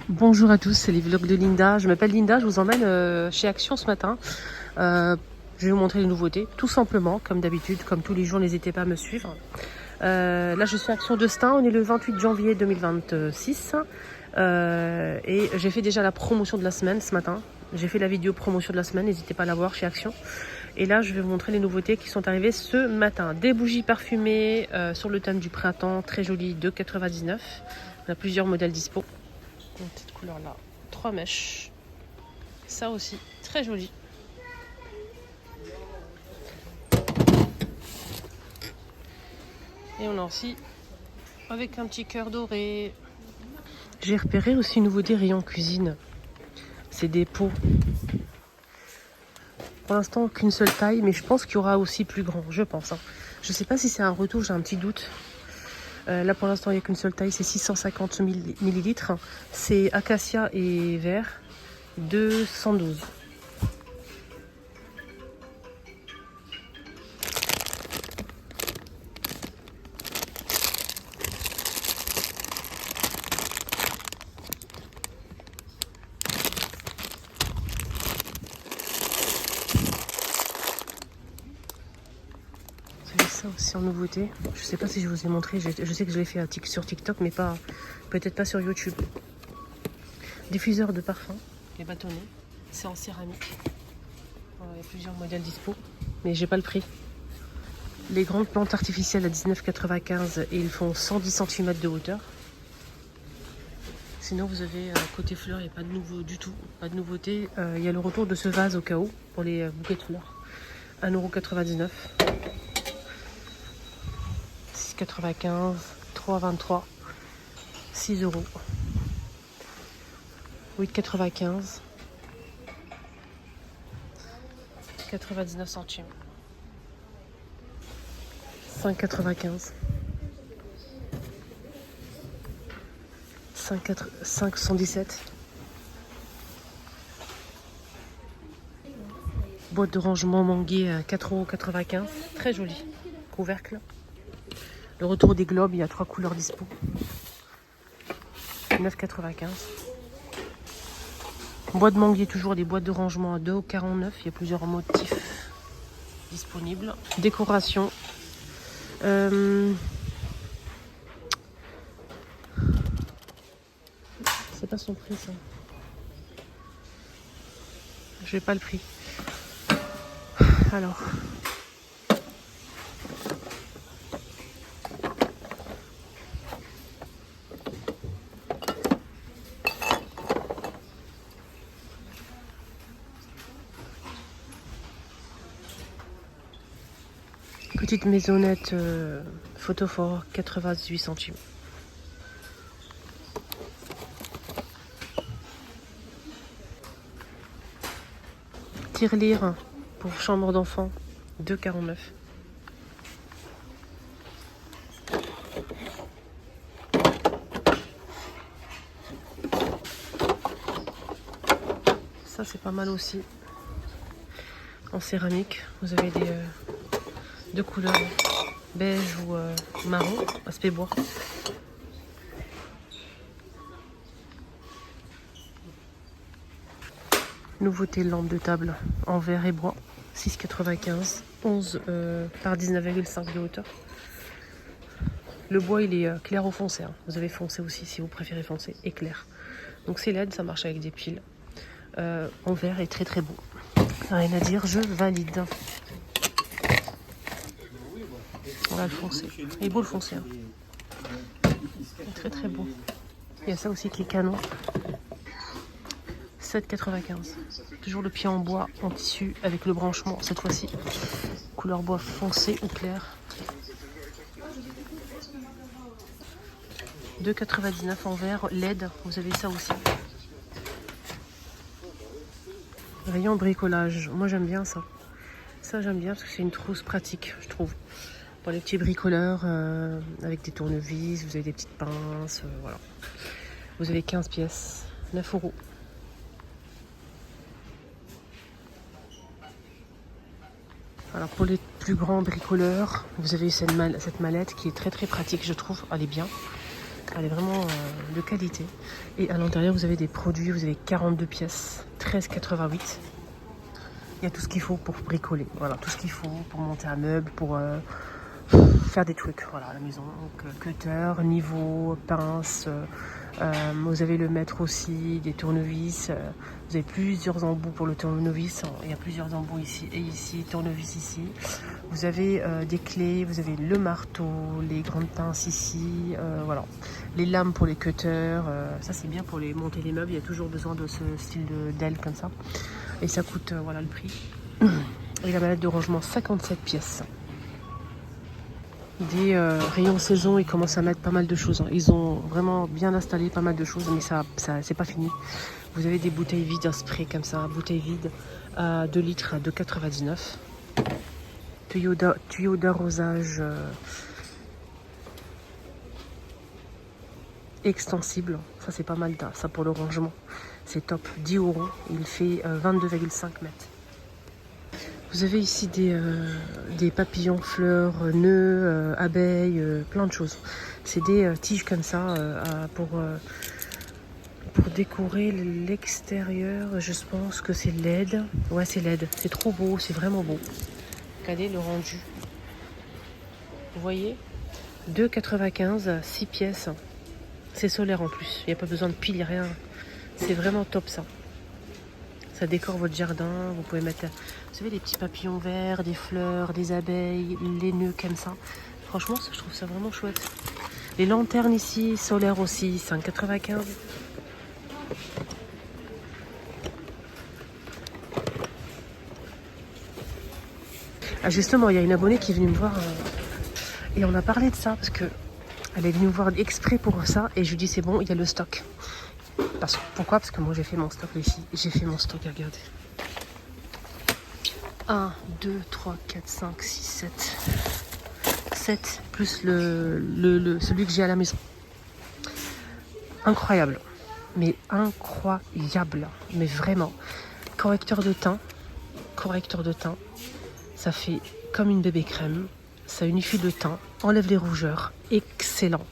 Bonjour à tous, c'est les vlogs de Linda. Je m'appelle Linda, je vous emmène chez Action ce matin. Je vais vous montrer les nouveautés, tout simplement, comme d'habitude, comme tous les jours, n'hésitez pas à me suivre. Là, je suis à Action de Stein, on est le 28 janvier 2026. Et j'ai fait déjà la promotion de la semaine ce matin. J'ai fait la vidéo promotion de la semaine, n'hésitez pas à la voir chez Action. Et là, je vais vous montrer les nouveautés qui sont arrivées ce matin. Des bougies parfumées sur le thème du printemps, très jolies, 2,99 €. On a plusieurs modèles dispo. Une petite couleur là, 3 mèches. Ça aussi, très joli. Et on a aussi avec un petit cœur doré. J'ai repéré aussi une nouveauté rayon cuisine. C'est des pots. Pour l'instant, qu'une seule taille, mais je pense qu'il y aura aussi plus grand, je pense. Je sais pas si c'est un retour, j'ai un petit doute. Là, pour l'instant, il n'y a qu'une seule taille, c'est 650 millilitres. C'est acacia et vert, 212. Ça aussi en nouveauté. Je sais pas si je vous ai montré, je sais que je l'ai fait sur TikTok, mais pas peut-être pas sur YouTube. Diffuseur de parfum, les bâtonnets, c'est en céramique. Il y a plusieurs modèles dispo, mais j'ai pas le prix. Les grandes plantes artificielles à 19,95 et ils font 110 cm de hauteur. Sinon vous avez côté fleurs, il n'y a pas de nouveau du tout, pas de nouveauté. Il y a le retour de ce vase au cas où pour les bouquets de fleurs. 1,99 €. 6,95, 3,23, 6 €. 8,95, 99 centimes. 5,95, 5,17. Boîte de rangement manguier à 4,95 €. Très joli. Couvercle. Le retour des globes, il y a 3 couleurs dispo. 9,95. Boîte de manguier, toujours des boîtes de rangement à 2,49 €. Il y a plusieurs motifs disponibles. Décoration. C'est pas son prix ça. Je n'ai pas le prix. Alors. Petite maisonnette photophore, 88 centimes. Tirelire pour chambre d'enfant, 2,49 €. Ça c'est pas mal aussi. En céramique, vous avez des deux couleurs, beige ou marron, aspect bois. Nouveauté lampe de table en verre et bois, 6,95, 11 par 19,5 de hauteur. Le bois il est clair ou foncé, hein. Vous avez foncé aussi si vous préférez foncé et clair. Donc c'est LED, ça marche avec des piles. En verre est très très beau. Rien à dire, je valide. Voilà le foncé. Il est beau le foncé. Hein. Il est très très beau. Il y a ça aussi qui est canon. 7,95. Toujours le pied en bois, en tissu, avec le branchement cette fois-ci. Couleur bois foncé ou clair. 2,99 € en verre, LED, vous avez ça aussi. Rayon bricolage, moi j'aime bien ça. Ça j'aime bien parce que c'est une trousse pratique, je trouve. Pour les petits bricoleurs, avec des tournevis, vous avez des petites pinces, voilà. Vous avez 15 pièces, 9 €. Alors pour les plus grands bricoleurs, vous avez cette mallette qui est très très pratique, je trouve. Elle est bien. Elle est vraiment de qualité. Et à l'intérieur, vous avez des produits, vous avez 42 pièces, 13,88. Il y a tout ce qu'il faut pour bricoler. Voilà, tout ce qu'il faut pour monter un meuble, pour faire des trucs. Voilà, à la maison. Donc, cutter, niveau, pince. Vous avez le mètre aussi, des tournevis. Vous avez plusieurs embouts pour le tournevis. Il y a plusieurs embouts ici et ici, tournevis ici. Vous avez des clés, vous avez le marteau, les grandes pinces ici. Voilà, les lames pour les cutters. Ça, c'est bien pour les monter les meubles. Il y a toujours besoin de ce style d'aile comme ça. Et ça coûte, voilà le prix. Et la mallette de rangement, 57 pièces. Des rayons saison, ils commencent à mettre pas mal de choses. Ils ont vraiment bien installé pas mal de choses, mais ça c'est pas fini. Vous avez des bouteilles vides, un spray comme ça, bouteille vide à 2 litres à 2,99. Tuyau d'arrosage extensible. Ça c'est pas mal, ça pour le rangement. C'est top, 10 €. Il fait 22,5 mètres. Vous avez ici des papillons, fleurs, nœuds, abeilles, plein de choses. C'est des tiges comme ça pour décorer l'extérieur. Je pense que c'est LED. Ouais, c'est LED. C'est trop beau, c'est vraiment beau. Regardez le rendu. Vous voyez, 2,95, 6 pièces. C'est solaire en plus. Il n'y a pas besoin de pile, rien. C'est vraiment top ça. Ça décore votre jardin. Vous pouvez mettre, vous savez, des petits papillons verts, des fleurs, des abeilles, les nœuds comme ça. Franchement, je trouve ça vraiment chouette. Les lanternes ici, solaires aussi, 5,95. Ah justement, il y a une abonnée qui est venue me voir et on a parlé de ça parce que elle est venue me voir exprès pour ça et je lui dis c'est bon, il y a le stock. Pourquoi? Parce que moi j'ai fait mon stock les filles. J'ai fait mon stock, regardez. 1, 2, 3, 4, 5, 6, 7. 7 plus celui que j'ai à la maison. Incroyable. Mais incroyable. Mais vraiment. Correcteur de teint. Ça fait comme une bébé crème. Ça unifie le teint. Enlève les rougeurs. Excellent.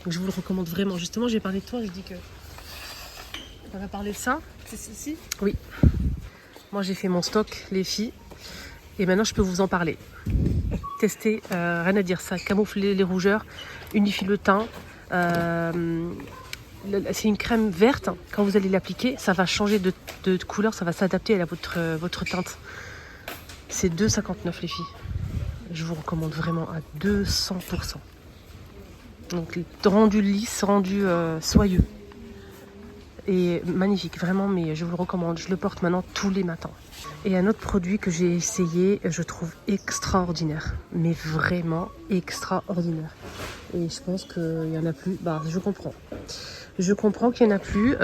Donc je vous le recommande vraiment. Justement, j'ai parlé de toi. Je dis que... On va parler de ça. C'est ceci? Oui. Moi, j'ai fait mon stock, les filles. Et maintenant, je peux vous en parler. Testez, rien à dire. Ça camoufle les rougeurs, unifie le teint. C'est une crème verte. Quand vous allez l'appliquer, ça va changer de couleur. Ça va s'adapter à votre teinte. C'est 2,59 les filles. Je vous recommande vraiment à 200%. Donc, rendu lisse, rendu soyeux. Et magnifique, vraiment, mais je vous le recommande. Je le porte maintenant tous les matins. Et un autre produit que j'ai essayé, je trouve extraordinaire. Mais vraiment extraordinaire. Et je pense qu'il n'y en a plus. Bah, je comprends. Je comprends qu'il n'y en a plus.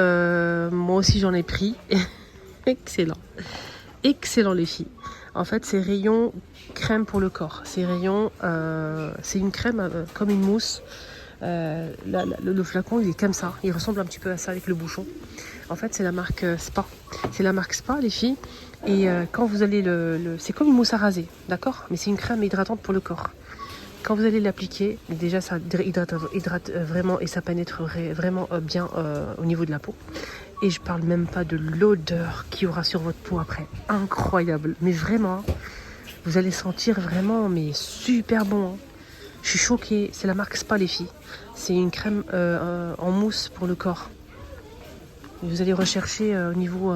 Moi aussi, j'en ai pris. Excellent. Excellent, les filles. En fait, c'est rayon crème pour le corps. C'est rayon... c'est une crème comme une mousse. Le flacon il est comme ça, il ressemble un petit peu à ça avec le bouchon. En fait c'est la marque Spa, c'est la marque Spa les filles. Et quand vous allez c'est comme une mousse à raser, d'accord, mais c'est une crème hydratante pour le corps. Quand vous allez l'appliquer, déjà ça hydrate vraiment et ça pénètre vraiment bien au niveau de la peau. Et je parle même pas de l'odeur qu'il y aura sur votre peau après, incroyable, mais vraiment vous allez sentir vraiment mais super bon hein. Je suis choquée, c'est la marque Spa les filles. C'est une crème en mousse pour le corps. Vous allez rechercher au niveau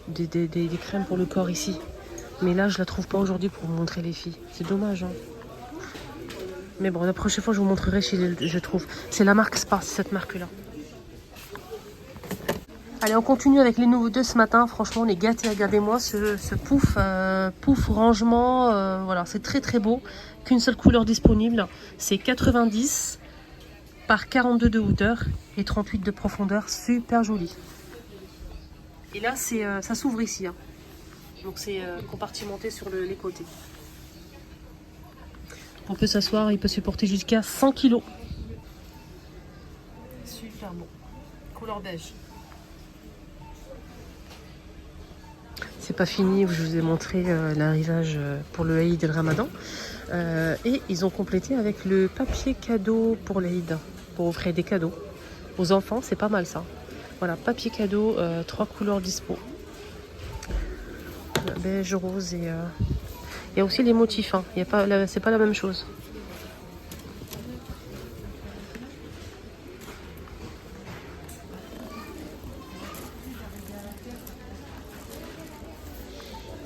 des crèmes pour le corps ici. Mais là, je la trouve pas aujourd'hui pour vous montrer les filles. C'est dommage. Hein. Mais bon, la prochaine fois, je vous montrerai si je trouve. C'est la marque Spa, c'est cette marque-là. Allez, on continue avec les nouveaux de ce matin. Franchement, on est gâtés. Regardez-moi ce pouf rangement. Voilà, c'est très très beau. Qu'une seule couleur disponible. C'est 90 par 42 de hauteur et 38 de profondeur. Super joli. Et là, ça s'ouvre ici. Hein. Donc c'est compartimenté sur les côtés. On peut s'asseoir, il peut supporter jusqu'à 100 kg. Super bon. Couleur beige. C'est pas fini, je vous ai montré l'arrivage pour le Aïd et le Ramadan. Et ils ont complété avec le papier cadeau pour l'Aïd. pour offrir des cadeaux. Aux enfants, c'est pas mal ça. Voilà, papier cadeau, 3 couleurs dispo. Beige, rose et... Il y a aussi les motifs, hein. C'est pas la même chose.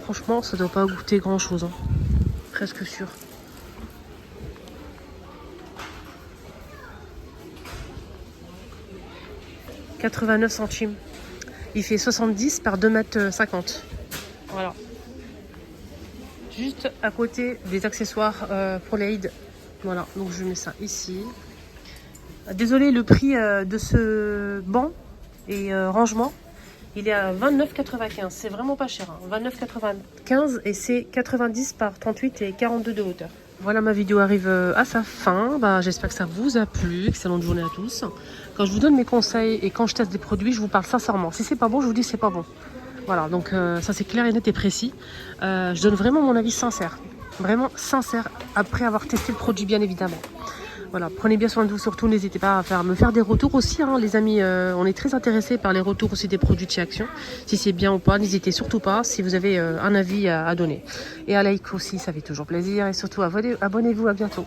Franchement, ça doit pas goûter grand chose, hein. Presque sûr. « 89 centimes. Il fait 70 par 2,50 m. Voilà. Juste à côté des accessoires pour l'Aïd. Voilà, donc je mets ça ici. Désolé, le prix de ce banc et rangement, il est à 29,95. C'est vraiment pas cher. Hein. 29,95 et c'est 90 par 38 et 42 de hauteur. Voilà, ma vidéo arrive à sa fin. J'espère que ça vous a plu. Excellente journée à tous. Quand je vous donne mes conseils et quand je teste des produits, je vous parle sincèrement. Si c'est pas bon, je vous dis c'est pas bon. Voilà, donc ça c'est clair et net et précis. Je donne vraiment mon avis sincère. Vraiment sincère après avoir testé le produit, bien évidemment. Voilà, prenez bien soin de vous, surtout n'hésitez pas à me faire des retours aussi, hein, les amis. On est très intéressés par les retours aussi des produits de chez Action. Si c'est bien ou pas, n'hésitez surtout pas si vous avez un avis à donner. Et à like aussi, ça fait toujours plaisir. Et surtout, abonnez-vous, à bientôt.